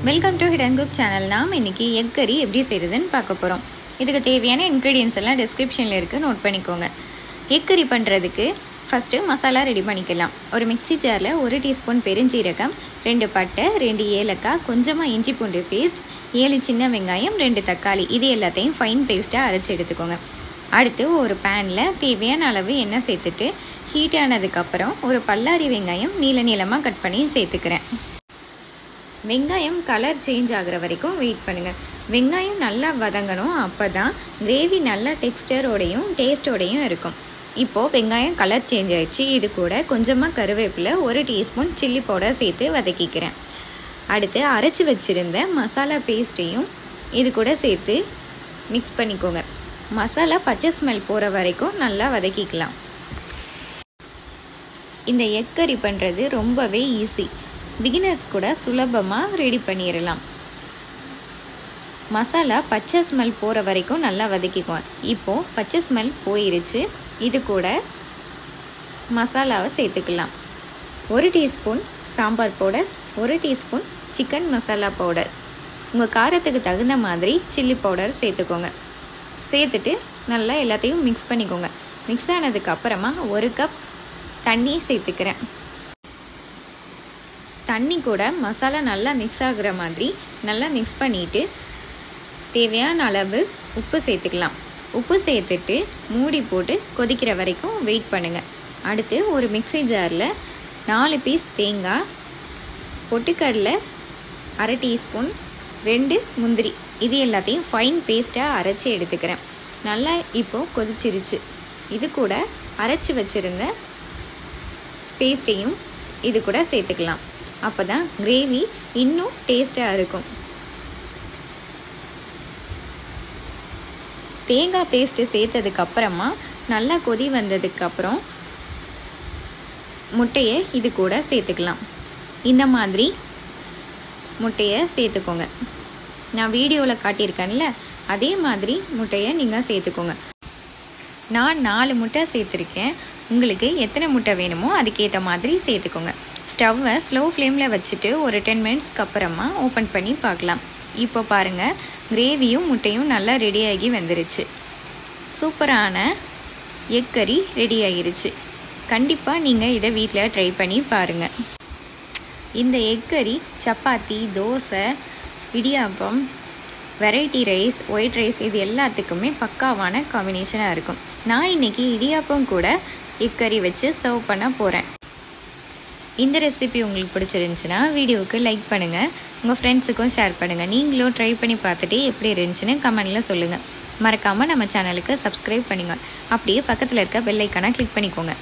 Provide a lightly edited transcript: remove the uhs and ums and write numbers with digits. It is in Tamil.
Welcome to hidden cook channel. நாம் இன்றைக்கி எக் கறி எப்படி செய்கிறதுன்னு பார்க்க போகிறோம். இதுக்கு தேவையான இன்க்ரீடியன்ஸ் எல்லாம் டிஸ்கிரிப்ஷனில் இருக்குது, நோட் பண்ணிக்கோங்க. எக் கறி பண்ணுறதுக்கு ஃபஸ்ட்டு மசாலா ரெடி பண்ணிக்கலாம். ஒரு மிக்ஸி ஜாரில் 1 டீஸ்பூன் பெருஞ்சீரகம், 2 பட்டை, 2 ஏலக்காய், கொஞ்சமாக இஞ்சி பூண்டு பேஸ்ட், 7 சின்ன வெங்காயம், 2 தக்காளி, இது எல்லாத்தையும் ஃபைன் பேஸ்ட்டாக அரைச்சி எடுத்துக்கோங்க. அடுத்து ஒரு பேனில் தேவையான அளவு எண்ணெய் சேர்த்துட்டு ஹீட் ஆனதுக்கப்புறம் ஒரு பல்லாரி வெங்காயம் நீளமாக கட் பண்ணி சேர்த்துக்கிறேன். வெங்காயம் கலர் சேஞ்ச் ஆகிற வரைக்கும் வெயிட் பண்ணுங்கள். வெங்காயம் நல்லா வதங்கணும், அப்போ தான் கிரேவி நல்லா டெக்ஸ்டரோடையும் டேஸ்ட்டோடையும் இருக்கும். இப்போது வெங்காயம் கலர் சேஞ்ச் ஆகிடுச்சு. இது கூட கொஞ்சமாக கருவேப்பிலை, 1 டீஸ்பூன் சில்லி பவுடர் சேர்த்து வதக்கிக்கிறேன். அடுத்து அரைச்சி வச்சுருந்த மசாலா பேஸ்ட்டையும் இது கூட சேர்த்து மிக்ஸ் பண்ணிக்கோங்க. மசாலா பச்சை ஸ்மெல் போகிற வரைக்கும் நல்லா வதக்கிக்கலாம். இந்த எக் கறி பண்ணுறது ரொம்பவே ஈஸி. பிகினர்ஸ் கூட சுலபமாக ரெடி பண்ணிடலாம். மசாலா பச்சை ஸ்மெல் போகிற வரைக்கும் நல்லா வதக்கிக்குவோம். இப்போது பச்சை ஸ்மெல் போயிருச்சு. இது கூட மசாலாவை சேர்த்துக்கலாம். 1 teaspoon sambar powder, 1 teaspoon chicken masala powder, உங்கள் காரத்துக்கு தகுந்த மாதிரி சில்லி பவுடர் சேர்த்துக்கோங்க. சேர்த்துட்டு நல்லா எல்லாத்தையும் மிக்ஸ் பண்ணிக்கோங்க. மிக்ஸ் ஆனதுக்கப்புறமா 1 கப் தண்ணி சேர்த்துக்கிறேன். தண்ணி கூட மசாலா நல்லா மிக்ஸ் ஆகுற மாதிரி நல்லா மிக்ஸ் பண்ணிவிட்டு தேவையான அளவு உப்பு சேர்த்துக்கலாம். உப்பு சேர்த்துட்டு மூடி போட்டு கொதிக்கிற வரைக்கும் வெயிட் பண்ணுங்கள். அடுத்து ஒரு மிக்ஸி ஜாரில் 4 பீஸ் தேங்காய், பொட்டுக்கடலை 1/2 டீஸ்பூன், 2 முந்திரி, இது எல்லாத்தையும் ஃபைன் பேஸ்ட்டாக அரைச்சி எடுத்துக்கிறேன். நல்லா இப்போது கொதிச்சிருச்சு. இது கூட அரைச்சி வச்சுருந்த பேஸ்ட்டையும் இது கூட சேர்த்துக்கலாம். அப்போ தான் கிரேவி இன்னும் டேஸ்ட்டாக இருக்கும். தேங்காய் பேஸ்ட்டு சேர்த்ததுக்கப்புறமா நல்லா கொதி வந்ததுக்கப்புறம் முட்டையை இது கூட சேர்த்துக்கலாம். இந்த மாதிரி முட்டையை சேர்த்துக்கோங்க. நான் வீடியோவில் காட்டியிருக்கேன்ல, அதே மாதிரி முட்டையை நீங்கள் சேர்த்துக்கோங்க. நான் 4 முட்டை சேர்த்துருக்கேன். உங்களுக்கு எத்தனை முட்டை வேணுமோ அதுக்கேற்ற மாதிரி சேர்த்துக்கோங்க. ஸ்டவ்வை ஸ்லோ ஃப்ளேமில் வச்சுட்டு ஒரு 10 மினிட்ஸ்க்கு அப்புறமா ஓப்பன் பண்ணி பார்க்கலாம். இப்போ பாருங்கள், கிரேவியும் முட்டையும் நல்லா ரெடியாகி வந்துருச்சு. சூப்பரான எக் கறி ரெடி ஆகிருச்சு. கண்டிப்பாக நீங்கள் இதை வீட்டில் ட்ரை பண்ணி பாருங்கள். இந்த எக் கறி chapati, dosa, idiyappam, variety rice, white rice, இது எல்லாத்துக்குமே பக்காவான காம்பினேஷனாக இருக்கும். நான் இன்றைக்கி இடியாப்பம் கூட எக் கறி வச்சு சர்வ் பண்ண போகிறேன். இந்த ரெசிபி உங்களுக்கு பிடிச்சிருந்துச்சுன்னா வீடியோவுக்கு லைக் பண்ணுங்கள், உங்கள் ஃப்ரெண்ட்ஸுக்கும் ஷேர் பண்ணுங்கள். நீங்களும் ட்ரை பண்ணி பார்த்துட்டு எப்படி இருந்துச்சுன்னு கமெண்டில் சொல்லுங்கள். மறக்காமல் நம்ம சேனலுக்கு சப்ஸ்கிரைப் பண்ணுங்கள். அப்படியே பக்கத்தில் இருக்க பெல் ஐக்கானை கிளிக் பண்ணிக்கோங்க.